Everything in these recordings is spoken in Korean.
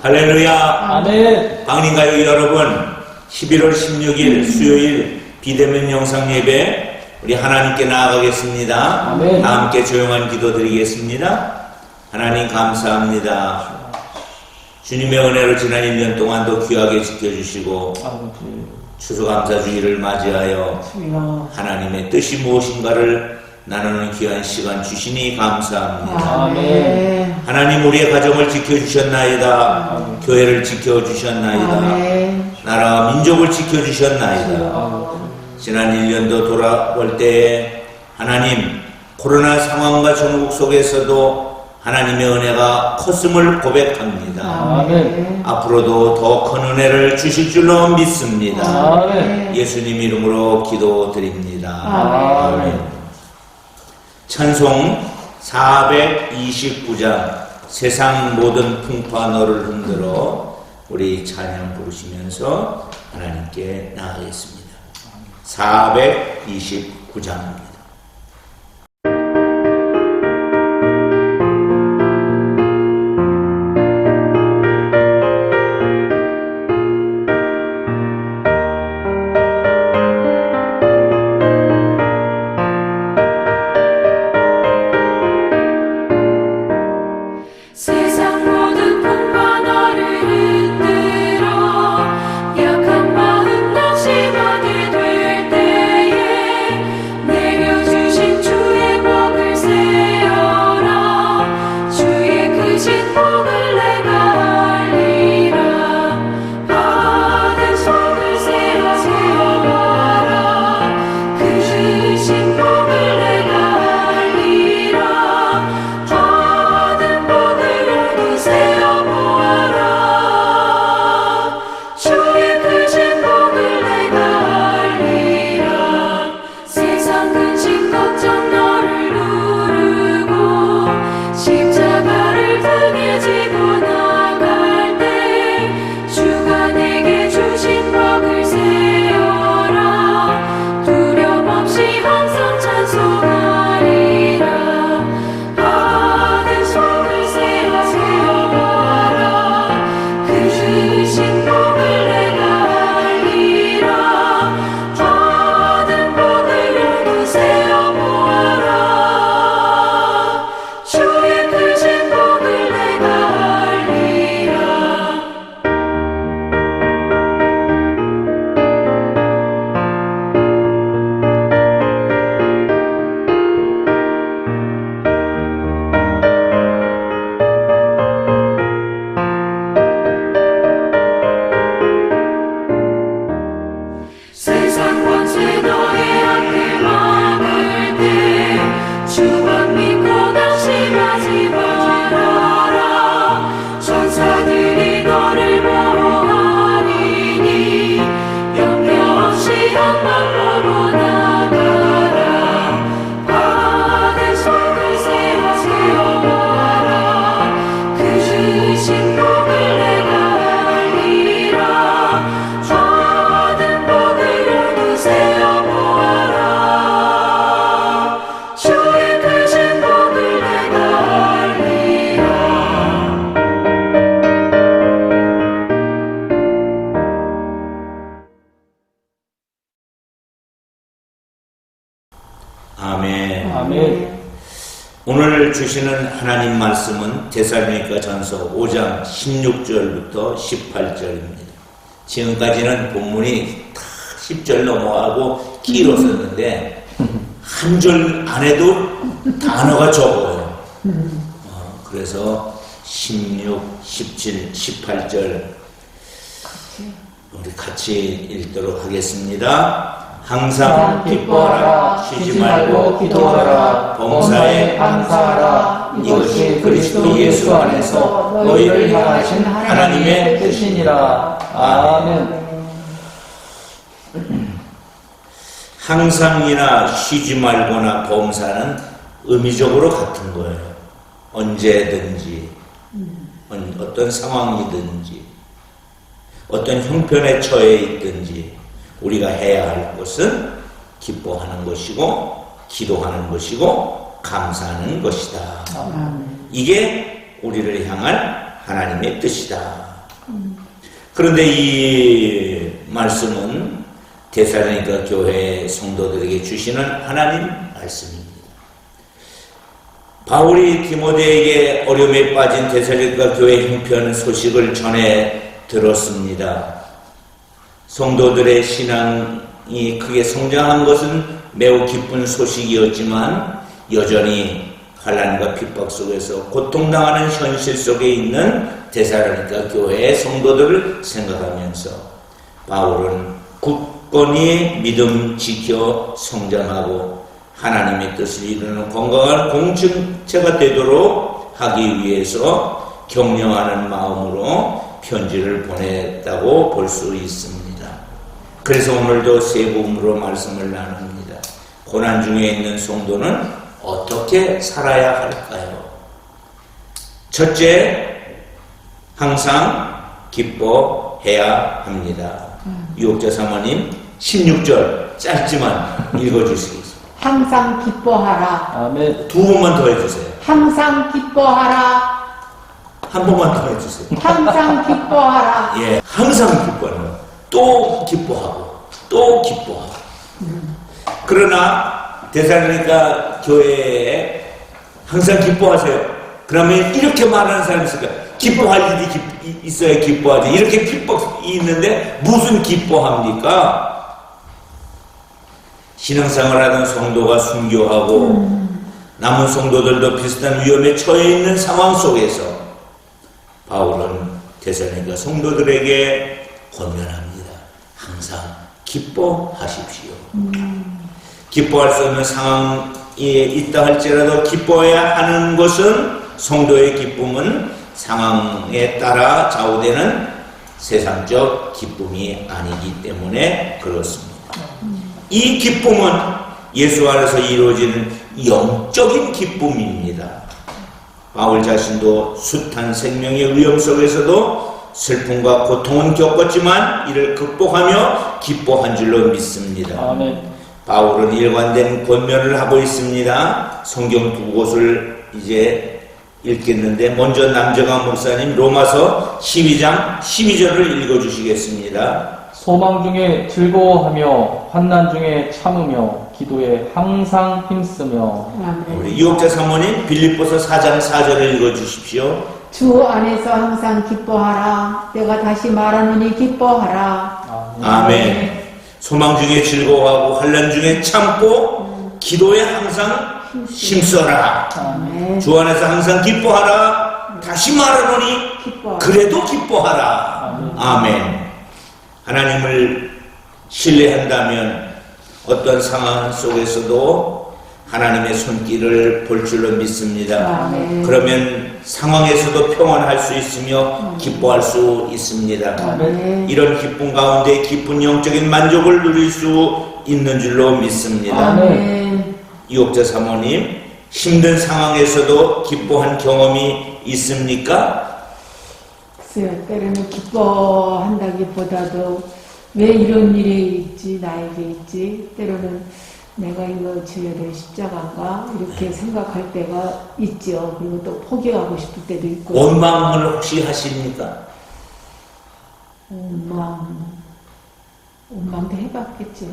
할렐루야. 아멘. 방린가요 여러분, 11월 16일 수요일 비대면 영상 예배 우리 하나님께 나아가겠습니다. 아멘. 다 함께 조용한 기도 드리겠습니다. 하나님 감사합니다. 주님의 은혜로 지난 1년 동안도 귀하게 지켜주시고 추수감사주의를 맞이하여 하나님의 뜻이 무엇인가를 나누는 귀한 시간 주시니 감사합니다. 아멘. 하나님 우리의 가정을 지켜주셨나이다. 교회를 지켜주셨나이다. 나라와 민족을 지켜주셨나이다. 지난 1년도 돌아볼 때에 하나님 코로나 상황과 전국 속에서도 하나님의 은혜가 컸음을 고백합니다. 아멘. 앞으로도 더 큰 은혜를 주실 줄로 믿습니다. 아멘. 예수님 이름으로 기도드립니다. 아멘. 찬송 429장 세상 모든 풍파 너를 흔들어 우리 찬양 부르시면서 하나님께 나아가겠습니다. 429장입니다. 아멘. 아멘. 오늘 주시는 하나님 말씀은 데살로니가 전서 5장 16절부터 18절입니다. 지금까지는 본문이 다 10절 넘어가고 길었었는데 한 줄 안에도 단어가 적어요. 그래서 16, 17, 18절 우리 같이 읽도록 하겠습니다. 항상 기뻐하라, 쉬지 말고 기도하라, 범사에 감사하라. 이것이 그리스도 예수 안에서 너희를 향하신 하나님의 뜻이니라. 아멘. 항상이나 쉬지 말거나 범사는 의미적으로 같은 거예요. 언제든지, 어떤 상황이든지, 어떤 형편에 처해 있든지 우리가 해야 할 것은 기뻐하는 것이고 기도하는 것이고 감사하는 것이다. 이게 우리를 향한 하나님의 뜻이다. 그런데 이 말씀은 데살로니가 교회 성도들에게 주시는 하나님 말씀입니다. 바울이 디모데에게 어려움에 빠진 데살로니가 교회 형편 소식을 전해 들었습니다. 성도들의 신앙이 크게 성장한 것은 매우 기쁜 소식이었지만 여전히 환난과 핍박 속에서 고통당하는 현실 속에 있는 데살로니가 교회의 성도들을 생각하면서 바울은 굳건히 믿음 지켜 성장하고 하나님의 뜻을 이루는 건강한 공동체가 되도록 하기 위해서 격려하는 마음으로 편지를 보냈다고 볼 수 있습니다. 그래서 오늘도 세 부분으로 말씀을 나눕니다. 고난 중에 있는 성도는 어떻게 살아야 할까요? 첫째, 항상 기뻐해야 합니다. 유혹자 사모님 16절 짧지만 읽어주시겠습니다. 항상 기뻐하라. 아멘. 두 번만 더 해주세요. 항상 기뻐하라. 한 번만 더 해주세요. 항상 기뻐하라. 예, 항상 기뻐하는 거. 또 기뻐하고 또 기뻐하고. 그러나 데살로니가 교회에 항상 기뻐하세요. 그러면 이렇게 말하는 사람이 있을까? 기뻐할 일이 있어야 기뻐하지. 이렇게 핍박이 있는데 무슨 기뻐합니까? 신앙생활 하던 성도가 순교하고 남은 성도들도 비슷한 위험에 처해 있는 상황 속에서 바울은 데살로니가 성도들에게 권면합니다. 항상 기뻐하십시오. 기뻐할 수 없는 상황에 있다 할지라도 기뻐해야 하는 것은 성도의 기쁨은 상황에 따라 좌우되는 세상적 기쁨이 아니기 때문에 그렇습니다. 이 기쁨은 예수 안에서 이루어지는 영적인 기쁨입니다. 바울 자신도 숱한 생명의 위험 속에서도 슬픔과 고통은 겪었지만 이를 극복하며 기뻐한 줄로 믿습니다. 아멘. 바울은 일관된 권면을 하고 있습니다. 성경 두 곳을 이제 읽겠는데 먼저 남정환 목사님 로마서 12장 12절을 읽어주시겠습니다. 소망 중에 즐거워하며 환난 중에 참으며 기도에 항상 힘쓰며. 아멘. 우리 유혹자 사모님 빌립보서 4장 4절을 읽어주십시오. 주 안에서 항상 기뻐하라. 내가 다시 말하노니 기뻐하라. 아멘. 소망 중에 즐거워하고 환난 중에 참고 기도에 항상 힘써라. 아멘. 주 안에서 항상 기뻐하라. 다시 말하노니 기뻐하라. 그래도 기뻐하라. 아멘. 하나님을 신뢰한다면 어떤 상황 속에서도 하나님의 손길을 볼 줄로 믿습니다. 아멘. 그러면 상황에서도 평안할 수 있으며 기뻐할 수 있습니다. 아멘. 이런 기쁨 가운데 깊은 영적인 만족을 누릴 수 있는 줄로 믿습니다. 아멘. 유혹자 사모님, 힘든 상황에서도 기뻐한 경험이 있습니까? 글쎄요, 때로는 기뻐한다기보다도 왜 이런 일이 있지, 나에게 있지, 때로는 내가 이거 지어야 될 십자가인가 이렇게 생각할 때가 있죠. 그리고 또 포기하고 싶을 때도 있고. 원망을 혹시 하십니까? 원망도 해봤겠죠.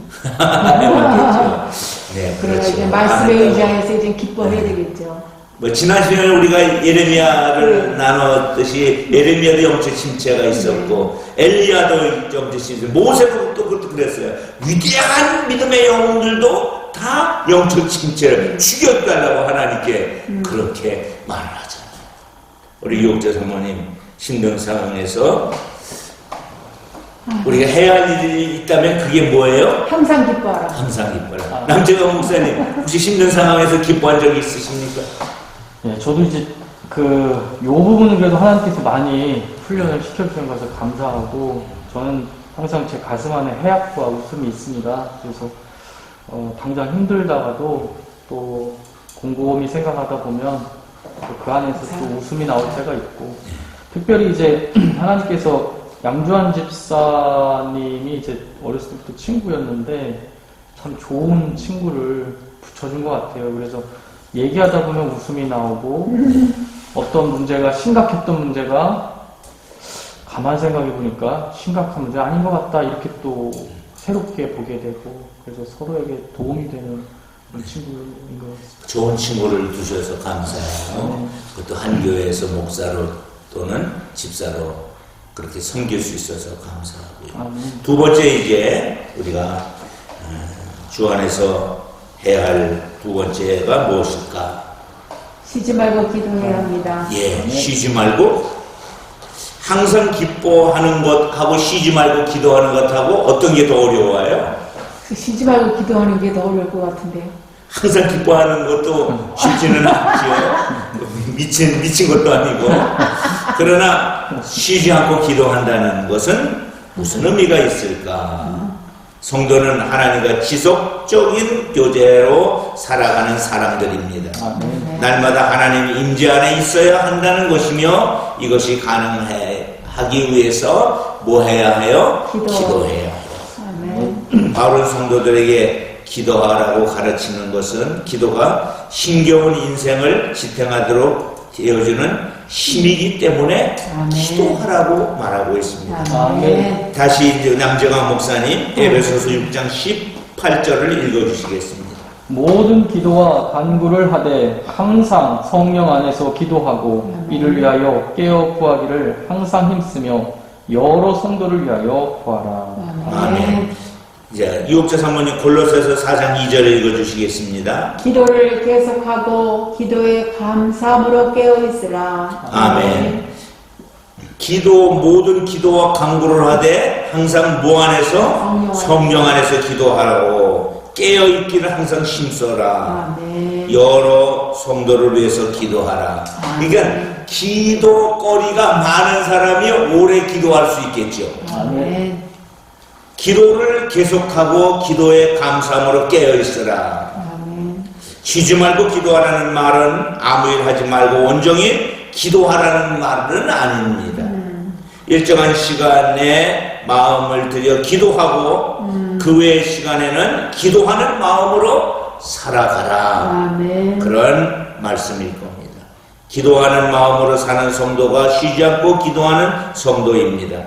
해봤겠죠. 네, 그래야 그렇죠. 이제 말씀의 의자에서 이제 기뻐해야 되겠죠. 뭐 지난 시간에 우리가 예레미야를 나눴듯이 예레미야도 영적 침체가 있었고 엘리야도 영적 침체, 모세도 또 그것도 그랬어요. 위대한 믿음의 영웅들도 다 영적 침체를 죽여달라고 하나님께 그렇게 말을 하잖아요. 우리 유혹자 사모님 힘든 상황에서 우리가 해야 할 일이 있다면 그게 뭐예요? 항상 기뻐하라. 항상 기뻐라. 남정환 목사님 혹시 힘든 상황에서 기뻐한 적이 있으십니까? 예, 저도 이제 요 부분은 그래도 하나님께서 많이 훈련을 시켜주신 것을 감사하고, 저는 항상 제 가슴 안에 해악과 웃음이 있습니다. 그래서 당장 힘들다가도 또 곰곰이 생각하다 보면 그 안에서 또 웃음이 나올 때가 있고, 특별히 이제 하나님께서 양주환 집사님이 이제 어렸을 때부터 친구였는데 참 좋은 친구를 붙여준 것 같아요. 그래서 얘기하다 보면 웃음이 나오고 어떤 문제가 심각했던 문제가 가만 생각해 보니까 심각한 문제 아닌 것 같다 이렇게 또 새롭게 보게 되고 그래서 서로에게 도움이 되는 그런 친구인 것 같습니다. 좋은 친구를 두셔서 감사해요. 그것도 한 교회에서 목사로 또는 집사로 그렇게 섬길 수 있어서 감사하고요. 두 번째 이제 우리가 주 안에서 해야 할 두 번째가 무엇일까? 쉬지 말고 기도해야 합니다. 예, 쉬지 말고 항상 기뻐하는 것하고 쉬지 말고 기도하는 것하고 어떤 게 더 어려워요? 쉬지 말고 기도하는 게 더 어려울 것 같은데요. 항상 기뻐하는 것도 쉽지는 않죠. 미친 것도 아니고. 그러나 쉬지 않고 기도한다는 것은 무슨 의미가 있을까? 성도는 하나님과 지속적인 교제로 살아가는 사람들입니다. 날마다 하나님 임재 안에 있어야 한다는 것이며 이것이 가능하기 위해서 뭐 해야 해요? 기도해야 해요. 아멘. 바울은 성도들에게 기도하라고 가르치는 것은 기도가 힘겨운 인생을 지탱하도록 되어주는 힘이기 때문에 아멘. 기도하라고 말하고 있습니다. 아멘. 다시 이제 남정환 목사님 에베소서 6장 18절을 읽어주시겠습니다. 모든 기도와 간구를 하되 항상 성령 안에서 기도하고 이를 위하여 깨어 구하기를 항상 힘쓰며 여러 성도를 위하여 구하라. 아멘. 이제 유혹자 사모님 골로새서 4장 2절을 읽어주시겠습니다. 기도를 계속하고 기도에 감사함으로 깨어 있으라. 아멘. 모든 기도와 간구를 하되 항상 뭐 안에서? 성령 안에서 기도하라고 깨어있기를 항상 힘써라. 아멘. 여러 성도를 위해서 기도하라. 그러니까 기도거리가 많은 사람이 오래 기도할 수 있겠죠. 아멘. 기도를 계속하고 기도에 감사함으로 깨어있으라. 아멘. 쉬지 말고 기도하라는 말은 아무 일 하지 말고 온종일 기도하라는 말은 아닙니다. 일정한 시간에 마음을 들여 기도하고 그 외의 시간에는 기도하는 마음으로 살아가라. 아멘. 그런 말씀일 겁니다. 기도하는 마음으로 사는 성도가 쉬지 않고 기도하는 성도입니다.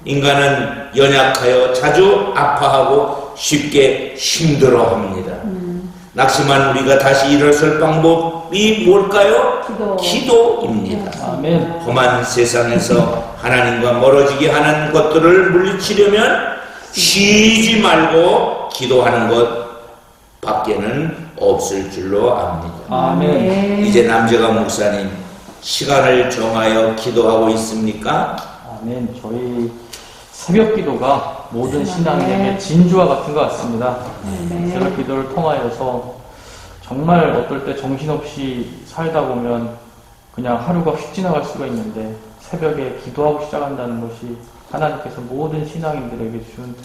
인간은 연약하여 자주 아파하고 쉽게 힘들어합니다. 낙심한 우리가 다시 일어설 방법이 뭘까요? 기도입니다. 아멘. 험한 세상에서 하나님과 멀어지게 하는 것들을 물리치려면 쉬지 말고 기도하는 것 밖에는 없을 줄로 압니다. 아멘. 이제 남재관 목사님 시간을 정하여 기도하고 있습니까? 아멘. 저희 새벽 기도가 모든 신앙인에게 진주와 같은 것 같습니다. 새벽 기도를 통하여서 정말 어떨 때 정신없이 살다 보면 그냥 하루가 휙 지나갈 수가 있는데 새벽에 기도하고 시작한다는 것이 하나님께서 모든 신앙인들에게 준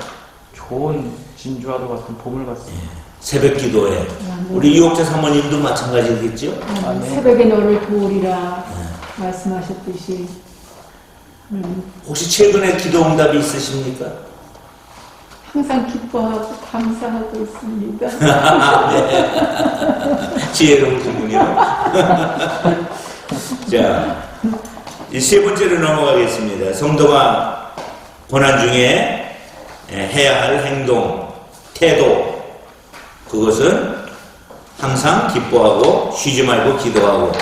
좋은 진주와도 같은 보물 같습니다. 새벽 기도에 우리 유혹자 사모님도 마찬가지겠죠? 새벽에 너를 도우리라 말씀하셨듯이 혹시 최근에 기도 응답이 있으십니까? 항상 기뻐하고 감사하고 있습니다. 지혜로운 분이요. 자, 이 세 번째로 넘어가겠습니다. 성도가 고난 중에 해야 할 행동, 태도, 그것은 항상 기뻐하고 쉬지 말고 기도하고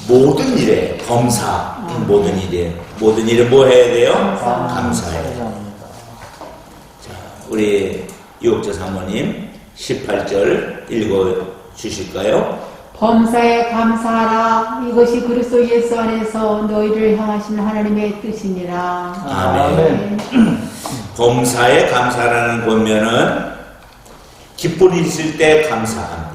모든 일에 범사, 모든 일에 뭐 해야 돼요? 감사해야 돼요. 자, 우리 유혹자 사모님 18절 읽어 주실까요? 범사에 감사하라. 이것이 그리스도 예수 안에서 너희를 향하신 하나님의 뜻이니라. 아멘. 범사에 감사라는 권면은 기쁜 일 있을 때 감사합니다.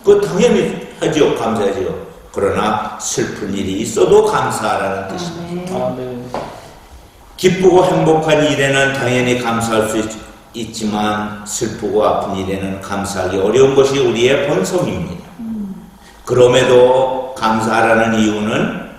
그거 당연히 하죠. 감사하죠. 그러나 슬픈 일이 있어도 감사하라는 뜻입니다. 아멘. 기쁘고 행복한 일에는 당연히 감사할 수 있지만 슬프고 아픈 일에는 감사하기 어려운 것이 우리의 본성입니다. 그럼에도 감사하라는 이유는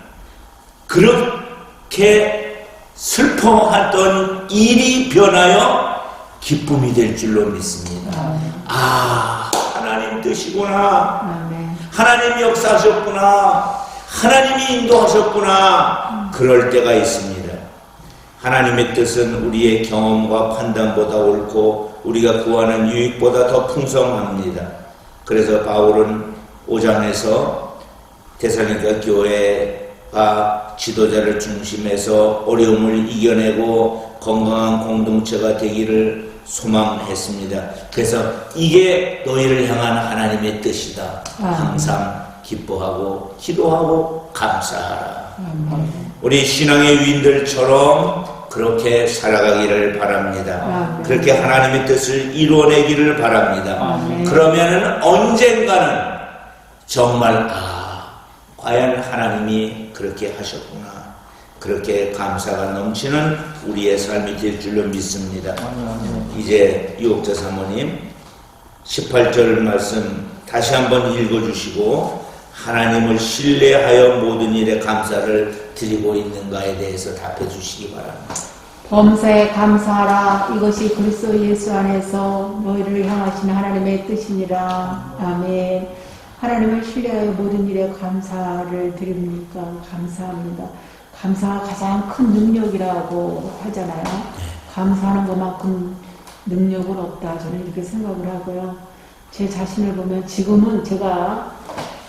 그렇게 슬퍼했던 일이 변하여 기쁨이 될 줄로 믿습니다. 아, 하나님 뜻이구나. 하나님 역사하셨구나. 하나님이 인도하셨구나. 그럴 때가 있습니다. 하나님의 뜻은 우리의 경험과 판단보다 옳고 우리가 구하는 유익보다 더 풍성합니다. 그래서 바울은 5장에서 데살로니가 교회가 지도자를 중심해서 어려움을 이겨내고 건강한 공동체가 되기를 소망했습니다. 그래서 이게 너희를 향한 하나님의 뜻이다. 항상 기뻐하고 기도하고 감사하라. 우리 신앙의 위인들처럼 그렇게 살아가기를 바랍니다. 그렇게 하나님의 뜻을 이루어내기를 바랍니다. 그러면은 언젠가는 정말 과연 하나님이 그렇게 하셨구나. 그렇게 감사가 넘치는 우리의 삶이 될 줄로 믿습니다. 이제 유옥자 사모님 18절 말씀 다시 한번 읽어주시고 하나님을 신뢰하여 모든 일에 감사를 드리고 있는가에 대해서 답해 주시기 바랍니다. 범사에 감사하라. 이것이 그리스도 예수 안에서 너희를 향하신 하나님의 뜻이니라. 아멘. 하나님을 신뢰하여 모든 일에 감사를 드립니까? 감사합니다. 감사가 가장 큰 능력이라고 하잖아요. 감사하는 것만큼 능력은 없다. 저는 이렇게 생각을 하고요. 제 자신을 보면 지금은 제가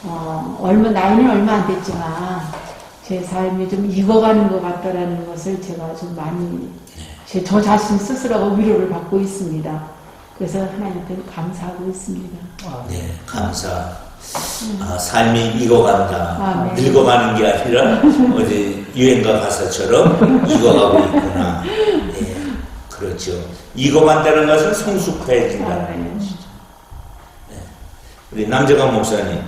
나이는 얼마 안 됐지만 제 삶이 좀 익어가는 것 같다라는 것을 제가 좀 많이 저 자신 스스로가 위로를 받고 있습니다. 그래서 하나님께 감사하고 있습니다. 네, 감사. 삶이 익어간다. 네. 늙어가는 게 아니라 어디 유행가 가사처럼 익어가고 있구나. 네, 그렇죠. 익어간다는 것은 성숙해진다는 것이죠. 네. 우리 남정환 목사님,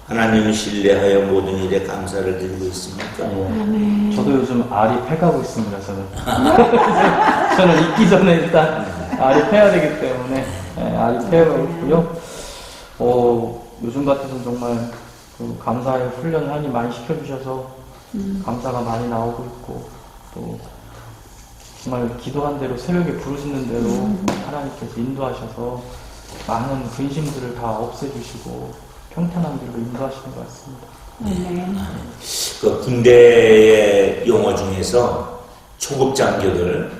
하나님을 신뢰하여 모든 일에 감사를 드리고 있습니까? 저도 요즘 알이 패가고 있습니다. 저는 익기 전에 일단 알이 패야 되기 때문에 알이 패고 있고요. 요즘 같아서 정말 감사의 훈련을 많이 많이 시켜주셔서 감사가 많이 나오고 있고 또 정말 기도한 대로 새벽에 부르시는 대로 하나님께서 인도하셔서 많은 근심들을 다 없애주시고 평탄한 길로 인도하시는 것 같습니다. 그 군대의 용어 중에서 초급 장교들,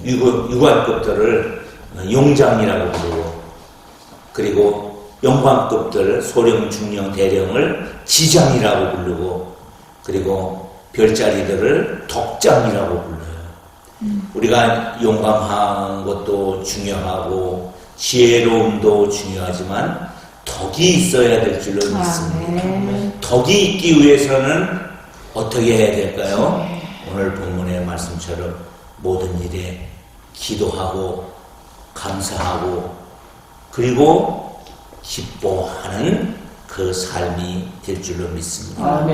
유관급들을 용장이라고 부르고, 그리고 영관급들, 소령, 중령, 대령을 지장이라고 부르고, 그리고 별자리들을 덕장이라고 불러요. 우리가 용감한 것도 중요하고, 지혜로움도 중요하지만, 덕이 있어야 될 줄로 믿습니다. 덕이 있기 위해서는 어떻게 해야 될까요? 오늘 본문의 말씀처럼 모든 일에 기도하고 감사하고 그리고 기뻐하는 그 삶이 될 줄로 믿습니다.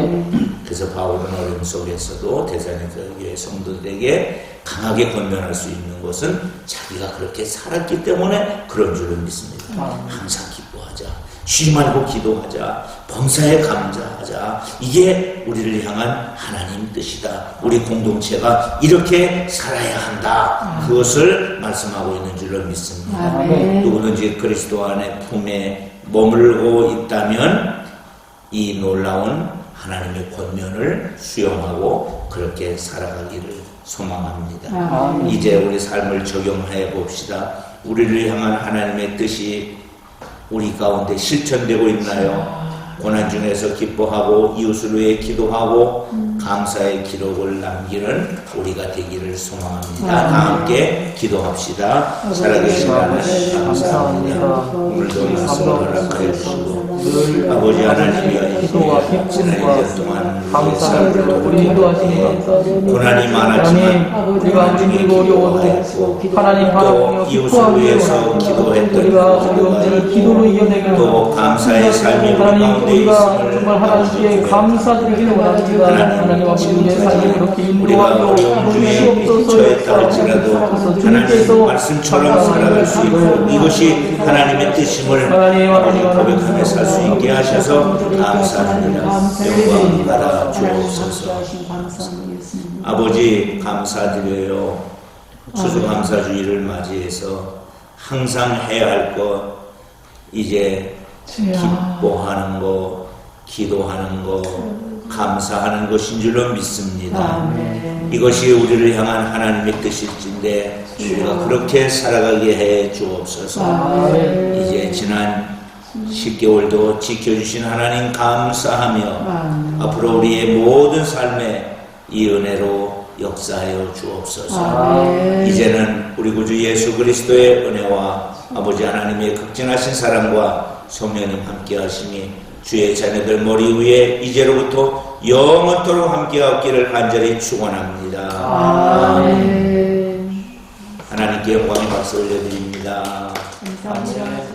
그래서 바울은 어려움 속에서도 데살로니가 교회 성도들에게 강하게 권면할 수 있는 것은 자기가 그렇게 살았기 때문에 그런 줄로 믿습니다. 항상 기뻐하자. 쉬지 말고 기도하자. 범사에 감사하자. 이게 우리를 향한 하나님 뜻이다. 우리 공동체가 이렇게 살아야 한다. 그것을 말씀하고 있는 줄로 믿습니다. 누구든지 그리스도 안에 품에 머물고 있다면 이 놀라운 하나님의 권면을 수용하고 그렇게 살아가기를 소망합니다. 이제 우리 삶을 적용해 봅시다. 우리를 향한 하나님의 뜻이 우리 가운데 실천되고 있나요? 고난 중에서 기뻐하고 이웃을 위해 기도하고 감사의 기록을 남기는 우리가 되기를 소망합니다. 다 함께 기도합시다. 살아계신 하나님 감사합니다. 오늘도 말씀을 허락하여 주시고 아버지 하나님이여 기도와 기쁨과 동안 감사를 우리 인도하시니까 고난이 많았지만 우리가 힘들고 어려워도 하나님 바라보며 이웃을 위해서 기도했던 우리가 어려움을 기도로 이겨내는 또 감사의 삶이 우리 가운데 우리가 정말 하나님께 감사드리기를 원합니다. 하나님 아버지 우리의 삶을 그렇게 인도하여 처했다 할지라도 하나님 말씀처럼 살아갈 수 있고 이것이 하나님의 뜻임을 고백하며 살 수 있게 하셔서 감사합니다. 영광 받아 주옵소서. 아버지 감사드려요. 추수감사주의를 맞이해서 항상 해야 할 것 이제 기뻐하는 것, 기도하는 것, 감사하는 것인 줄로 믿습니다. 아멘. 이것이 우리를 향한 하나님의 뜻일진데 우리가 그렇게 살아가게 해 주옵소서. 아멘. 이제 지난 10개월도 지켜주신 하나님 감사하며 아멘. 앞으로 우리의 모든 삶에 이 은혜로 역사하여 주옵소서. 아멘. 이제는 우리 구주 예수 그리스도의 은혜와 아버지 하나님의 극진하신 사랑과 성령님 함께 하심이 주의 자녀들 머리 위에 이제로부터 영원토록 함께 하기를 간절히 축원합니다. 아멘. 하나님께 영광의 박수 올려드립니다. 감사합니다.